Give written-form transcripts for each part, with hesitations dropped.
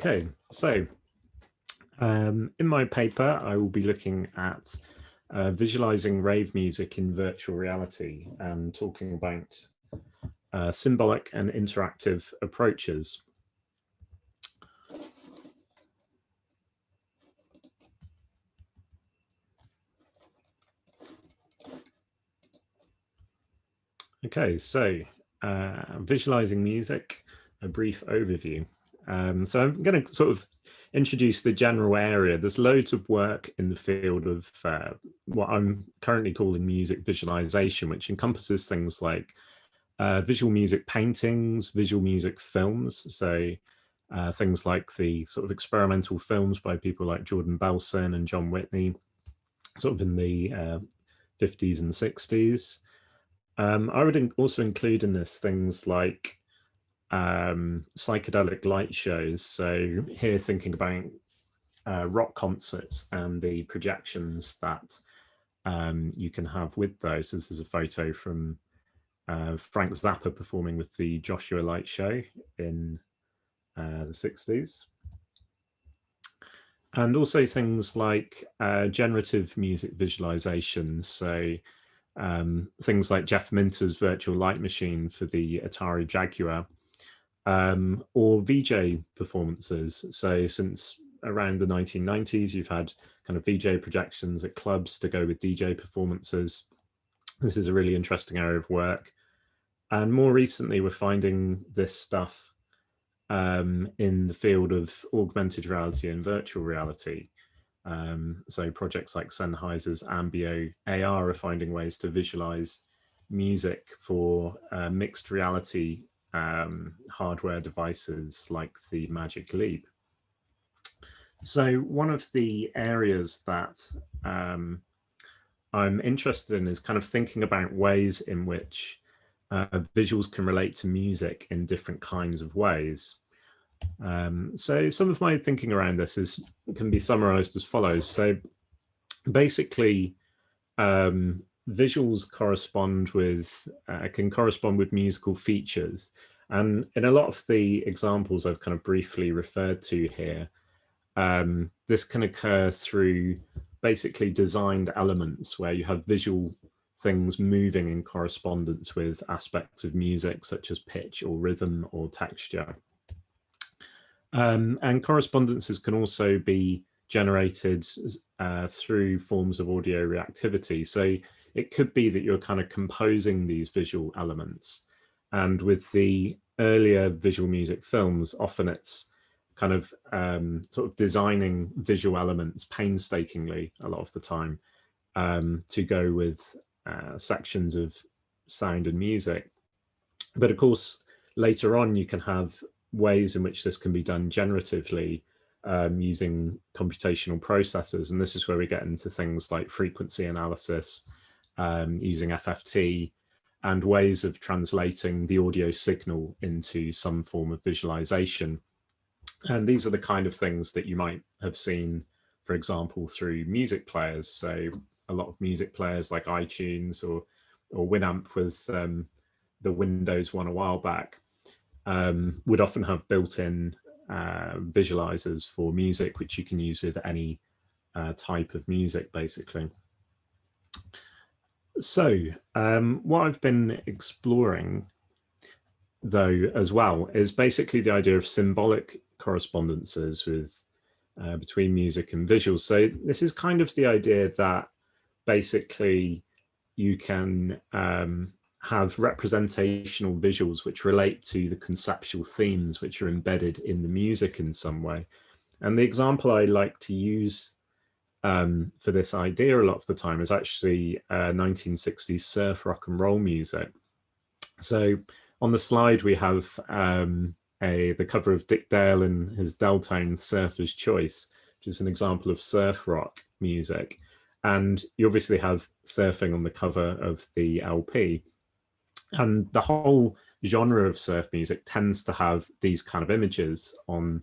Okay, so in my paper, I will be looking at visualizing rave music in virtual reality and talking about symbolic and interactive approaches. Okay, so visualizing music, a brief overview. So I'm going to sort of introduce the general area. There's loads of work in the field of what I'm currently calling music visualization, which encompasses things like visual music paintings, visual music films. So things like the sort of experimental films by people like Jordan Belson and John Whitney, sort of in the 50s and 60s. I would also include in this things like psychedelic light shows. So here thinking about rock concerts and the projections that you can have with those. This is a photo from Frank Zappa performing with the Joshua Light Show in the 60s. And also things like generative music visualizations. So things like Jeff Minter's virtual light machine for the Atari Jaguar, or VJ performances. So since around the 1990s, you've had kind of VJ projections at clubs to go with DJ performances. This is a really interesting area of work. And more recently, we're finding this stuff in the field of augmented reality and virtual reality. So projects like Sennheiser's Ambio AR are finding ways to visualize music for mixed reality hardware devices like the Magic Leap. So one of the areas that I'm interested in is kind of thinking about ways in which visuals can relate to music in different kinds of ways. So some of my thinking around this can be summarized as follows. So basically, visuals can correspond with musical features. And in a lot of the examples I've kind of briefly referred to here, this can occur through basically designed elements where you have visual things moving in correspondence with aspects of music, such as pitch or rhythm or texture. And correspondences can also be generated through forms of audio reactivity. So it could be that you're kind of composing these visual elements. And with the earlier visual music films, often it's kind of sort of designing visual elements painstakingly a lot of the time to go with sections of sound and music. But of course, later on, you can have ways in which this can be done generatively using computational processors. And this is where we get into things like frequency analysis, using FFT, and ways of translating the audio signal into some form of visualization. And these are the kind of things that you might have seen, for example, through music players. So a lot of music players like iTunes or Winamp was the Windows one a while back, would often have built-in visualizers for music, which you can use with any type of music, basically. So what I've been exploring, though, as well, is basically the idea of symbolic correspondences with between music and visuals. So this is kind of the idea that basically you can have representational visuals which relate to the conceptual themes which are embedded in the music in some way. And the example I like to use for this idea a lot of the time is actually 1960s surf rock and roll music. So on the slide we have the cover of Dick Dale and his Deltone Surfer's Choice, which is an example of surf rock music. And you obviously have surfing on the cover of the LP. And the whole genre of surf music tends to have these kind of images on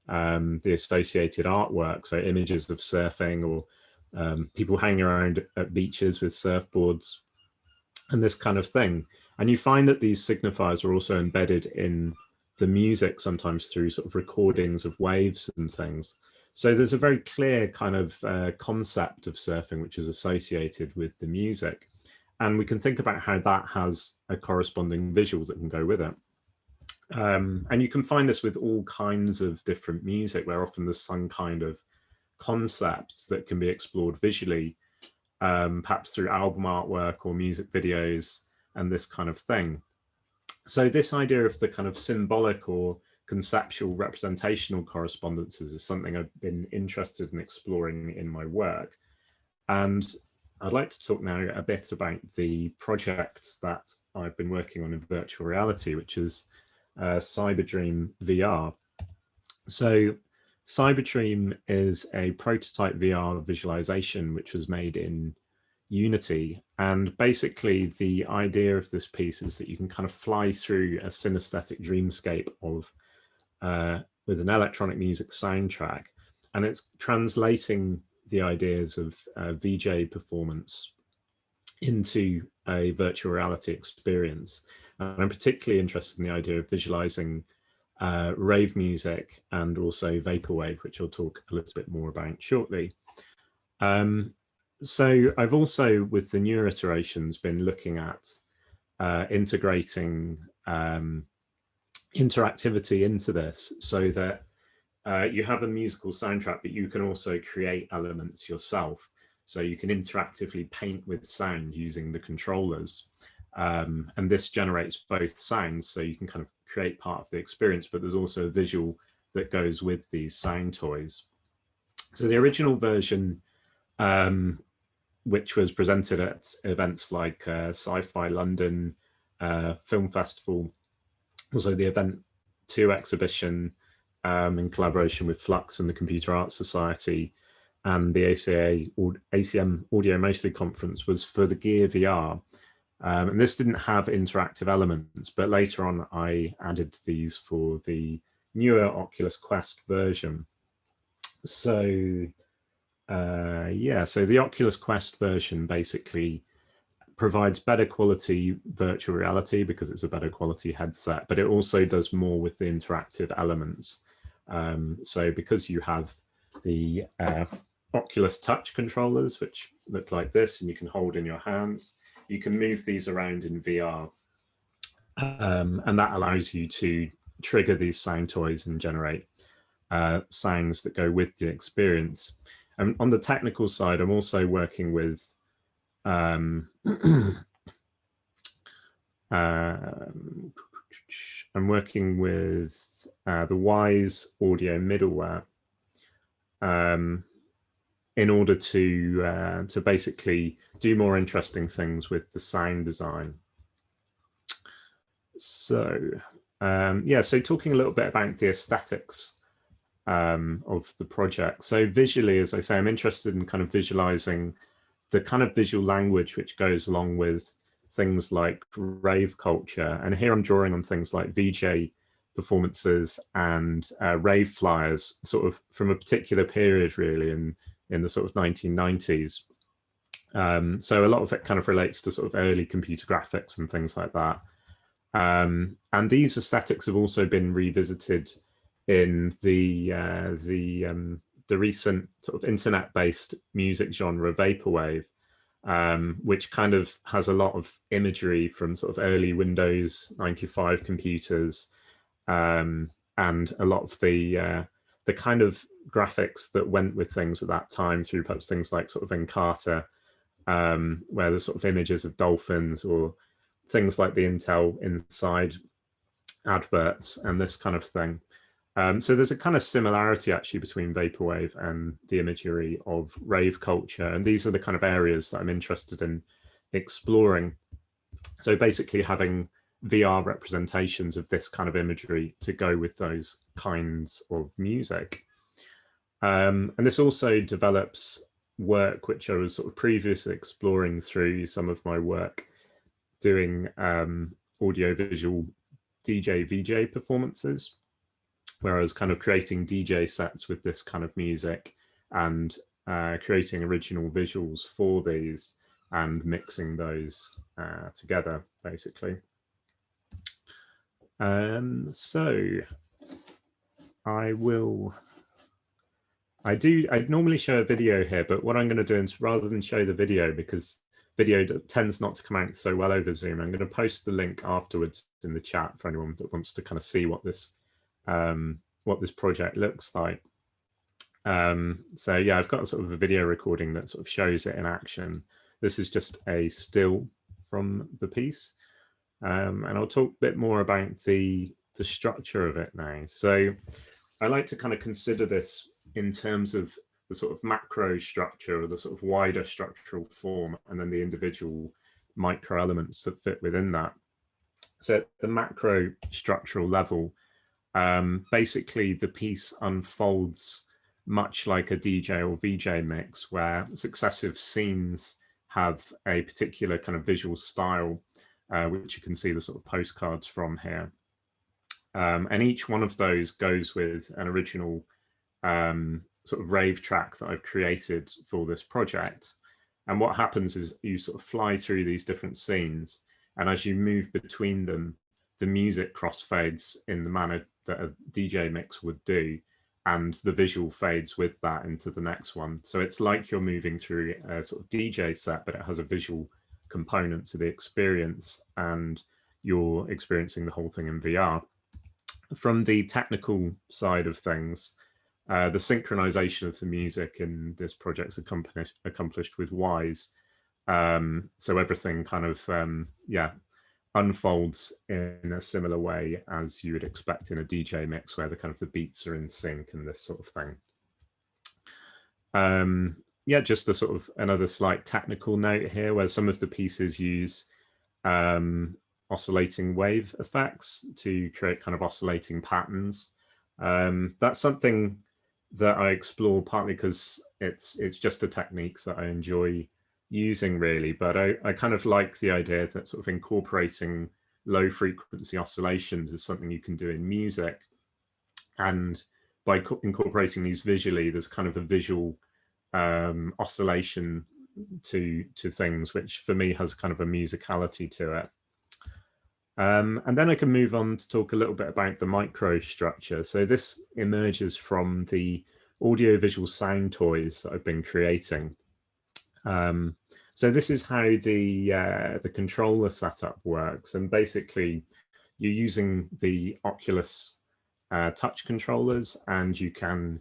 the associated artwork. So images of surfing or people hanging around at beaches with surfboards and this kind of thing. And you find that these signifiers are also embedded in the music sometimes through sort of recordings of waves and things. So there's a very clear kind of concept of surfing which is associated with the music. And we can think about how that has a corresponding visuals that can go with it. And you can find this with all kinds of different music, where often there's some kind of concepts that can be explored visually, perhaps through album artwork or music videos and this kind of thing. So this idea of the kind of symbolic or conceptual representational correspondences is something I've been interested in exploring in my work. And I'd like to talk now a bit about the project that I've been working on in virtual reality, which is Cybertream VR. So Cybertream is a prototype VR visualization which was made in Unity, and basically the idea of this piece is that you can kind of fly through a synesthetic dreamscape of with an electronic music soundtrack, and it's translating the ideas of VJ performance into a virtual reality experience. And I'm particularly interested in the idea of visualizing rave music and also vaporwave, which I'll talk a little bit more about shortly. So I've also, with the newer iterations, been looking at integrating interactivity into this, so that you have a musical soundtrack, but you can also create elements yourself. So you can interactively paint with sound using the controllers. And this generates both sounds, so you can kind of create part of the experience, but there's also a visual that goes with these sound toys. So the original version, which was presented at events like Sci-Fi London Film Festival, also the Event 2 exhibition in collaboration with Flux and the Computer Arts Society, and the ACM Audio Mostly conference, was for the Gear VR. And this didn't have interactive elements, but later on I added these for the newer Oculus Quest version. So yeah, so the Oculus Quest version basically provides better quality virtual reality because it's a better quality headset, but it also does more with the interactive elements. So because you have the Oculus Touch controllers, which look like this, and you can hold in your hands, you can move these around in VR. And that allows you to trigger these sound toys and generate sounds that go with the experience. And on the technical side, I'm also working with I'm working with the Wise audio middleware in order to basically do more interesting things with the sound design. So yeah, so talking a little bit about the aesthetics of the project. So visually, as I say, I'm interested in kind of visualizing the kind of visual language which goes along with things like rave culture. And here I'm drawing on things like VJ performances and rave flyers, sort of from a particular period really in the sort of 1990s. So a lot of it kind of relates to sort of early computer graphics and things like that. And these aesthetics have also been revisited in the recent sort of internet-based music genre vaporwave, which kind of has a lot of imagery from sort of early Windows 95 computers, and a lot of the kind of graphics that went with things at that time through perhaps things like sort of Encarta, where there's sort of images of dolphins, or things like the Intel Inside adverts and this kind of thing. So there's a kind of similarity actually between vaporwave and the imagery of rave culture, and these are the kind of areas that I'm interested in exploring. So basically having VR representations of this kind of imagery to go with those kinds of music. And this also develops work which I was sort of previously exploring through some of my work doing audiovisual DJ VJ performances, where I was kind of creating DJ sets with this kind of music and creating original visuals for these and mixing those together, basically. So I normally show a video here, but what I'm going to do is, rather than show the video, because video tends not to come out so well over Zoom, I'm going to post the link afterwards in the chat for anyone that wants to kind of see what this project looks like. So yeah, I've got sort of a video recording that sort of shows it in action. This is just a still from the piece, and I'll talk a bit more about the structure of it now. So I like to kind of consider this in terms of the sort of macro structure, or the sort of wider structural form, and then the individual micro elements that fit within that. So at the macro structural level, basically the piece unfolds much like a DJ or VJ mix, where successive scenes have a particular kind of visual style, which you can see the sort of postcards from here. And each one of those goes with an original sort of rave track that I've created for this project. And what happens is you sort of fly through these different scenes, and as you move between them, the music crossfades in the manner that a DJ mix would do, and the visual fades with that into the next one. So it's like you're moving through a sort of DJ set, but it has a visual component to the experience, and you're experiencing the whole thing in VR. From the technical side of things, the synchronization of the music in this project's accomplished with Wise. So everything kind of, unfolds in a similar way as you would expect in a DJ mix, where the kind of the beats are in sync and this sort of thing. Yeah, just a sort of another slight technical note here, where some of the pieces use oscillating wave effects to create kind of oscillating patterns. That's something that I explore partly because it's just a technique that I enjoy using, really, but I kind of like the idea that sort of incorporating low frequency oscillations is something you can do in music, and by incorporating these visually, there's kind of a visual oscillation to things, which for me has kind of a musicality to it. And then I can move on to talk a little bit about the micro structure. So this emerges from the audiovisual sound toys that I've been creating. So this is how the controller setup works, and basically you're using the Oculus touch controllers, and you can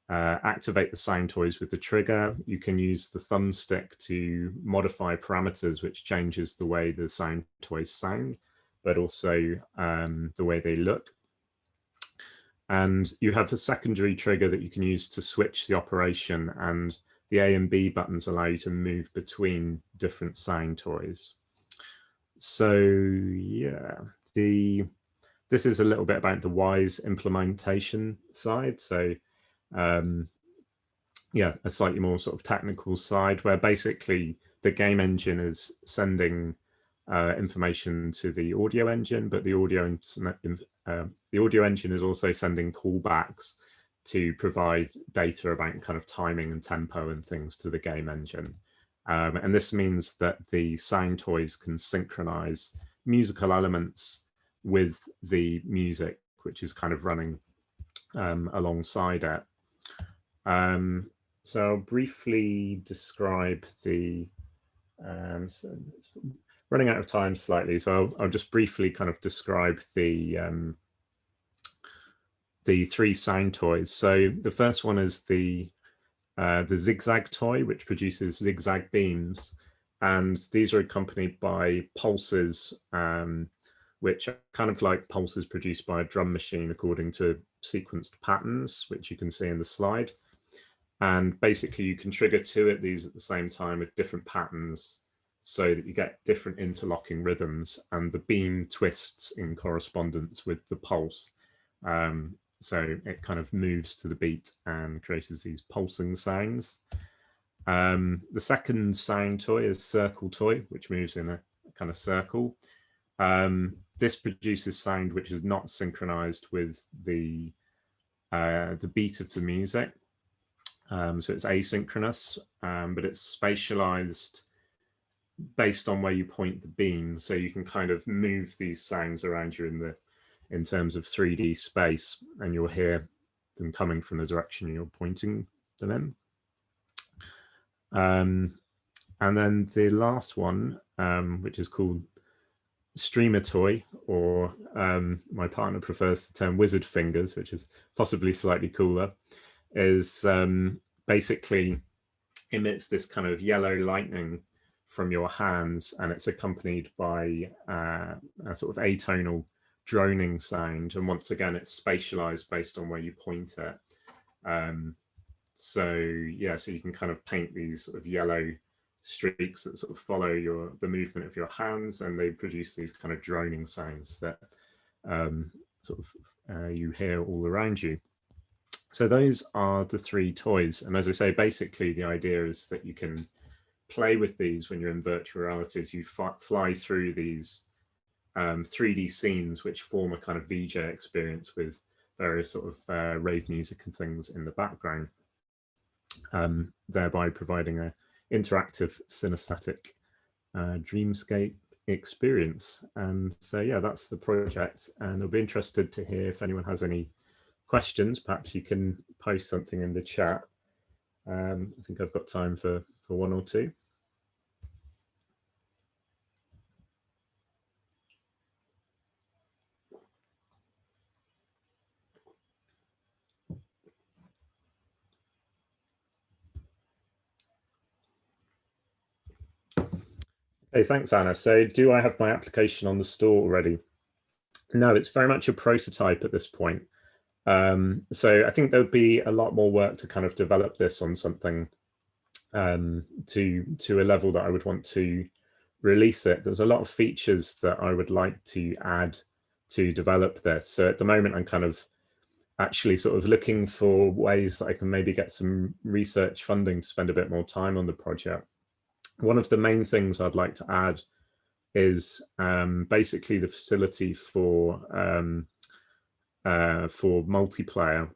activate the sound toys with the trigger. You can use the thumbstick to modify parameters, which changes the way the sound toys sound, but also the way they look. And you have a secondary trigger that you can use to switch the operation, and the A and B buttons allow you to move between different sound toys. So yeah, this is a little bit about the Wise implementation side. So yeah, a slightly more sort of technical side, where basically the game engine is sending information to the audio engine, but the audio engine is also sending callbacks to provide data about kind of timing and tempo and things to the game engine. And this means that the sound toys can synchronize musical elements with the music, which is kind of running alongside it. So I'll briefly describe the, so running out of time slightly, so I'll just briefly kind of describe the three sound toys. So the first one is the zigzag toy, which produces zigzag beams, and these are accompanied by pulses, which are kind of like pulses produced by a drum machine according to sequenced patterns, which you can see in the slide. And basically you can trigger two of these at the same time with different patterns, so that you get different interlocking rhythms, and the beam twists in correspondence with the pulse. So it kind of moves to the beat and creates these pulsing sounds. The second sound toy is circle toy, which moves in a kind of circle. This produces sound which is not synchronized with the beat of the music. So it's asynchronous, but it's spatialized based on where you point the beam. So you can kind of move these sounds around you in the in terms of 3D space, and you'll hear them coming from the direction you're pointing them in. And then the last one, which is called Streamer Toy, or my partner prefers the term Wizard Fingers, which is possibly slightly cooler, is basically emits this kind of yellow lightning from your hands, and it's accompanied by a sort of atonal droning sound. And once again, it's spatialized based on where you point it. So yeah, so you can kind of paint these sort of yellow streaks that sort of follow the movement of your hands, and they produce these kind of droning sounds that you hear all around you. So those are the 3 toys. And as I say, basically the idea is that you can play with these when you're in virtual reality as you fly through these 3D scenes, which form a kind of VJ experience with various sort of rave music and things in the background, thereby providing an interactive synesthetic dreamscape experience. And so, yeah, that's the project. And I'll be interested to hear if anyone has any questions. Perhaps you can post something in the chat. I think I've got time for 1 or 2. Hey, thanks, Anna. So do I have my application on the store already? No, it's very much a prototype at this point. So I think there would be a lot more work to kind of develop this on something to a level that I would want to release it. There's a lot of features that I would like to add to develop this. So at the moment, I'm kind of actually sort of looking for ways that I can maybe get some research funding to spend a bit more time on the project. One of the main things I'd like to add is basically the facility for multiplayer.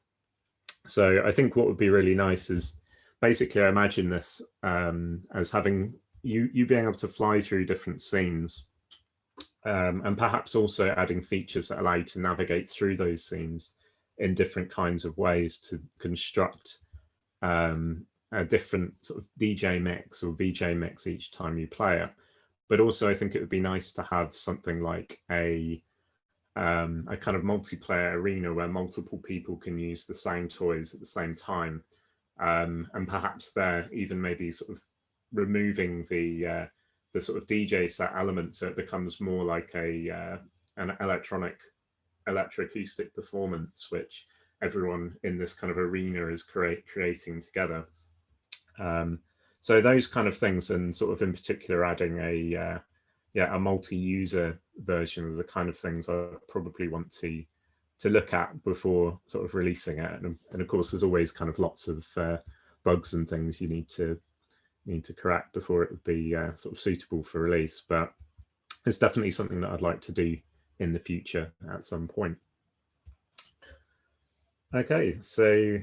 So I think what would be really nice is basically I imagine this as having you being able to fly through different scenes, and perhaps also adding features that allow you to navigate through those scenes in different kinds of ways to construct a different sort of DJ mix or VJ mix each time you play it. But also I think it would be nice to have something like a kind of multiplayer arena where multiple people can use the same toys at the same time. And perhaps they're even maybe sort of removing the sort of DJ set element, so it becomes more like an electroacoustic performance, which everyone in this kind of arena is creating together. So those kind of things, and sort of in particular adding a multi-user version of the kind of things I probably want to look at before sort of releasing it. And of course, there's always kind of lots of bugs and things you need to correct before it would be sort of suitable for release. But it's definitely something that I'd like to do in the future at some point. Okay, so